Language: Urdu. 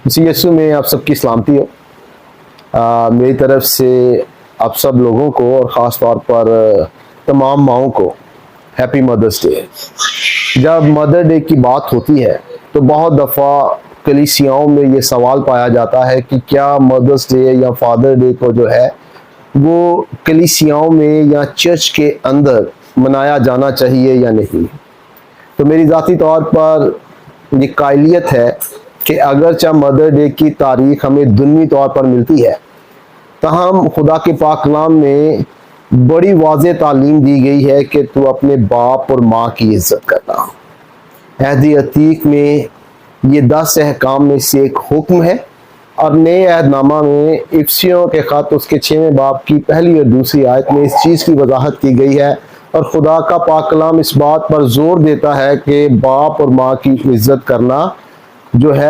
مسیح یسوع میں آپ سب کی سلامتی ہو۔ میری طرف سے آپ سب لوگوں کو اور خاص طور پر تمام ماؤں کو ہیپی مدرس ڈے۔ جب مدر ڈے کی بات ہوتی ہے تو بہت دفعہ کلیسیاؤں میں یہ سوال پایا جاتا ہے کہ کیا مدرس ڈے یا فادر ڈے کو جو ہے وہ کلیسیاؤں میں یا چرچ کے اندر منایا جانا چاہیے یا نہیں۔ تو میری ذاتی طور پر یہ قائلیت ہے کہ اگرچہ مدر ڈے کی تاریخ ہمیں دنوی طور پر ملتی ہے تاہم خدا کے پاک کلام میں بڑی واضح تعلیم دی گئی ہے کہ تو اپنے باپ اور ماں کی عزت کرنا۔ عہد عتیق میں یہ 10 احکام میں سے ایک حکم ہے، اور نئے عہد نامہ میں افسیوں کے خط اس کے 6ویں باب کی پہلی اور دوسری آیت میں اس چیز کی وضاحت کی گئی ہے، اور خدا کا پاک کلام اس بات پر زور دیتا ہے کہ باپ اور ماں کی عزت کرنا جو ہے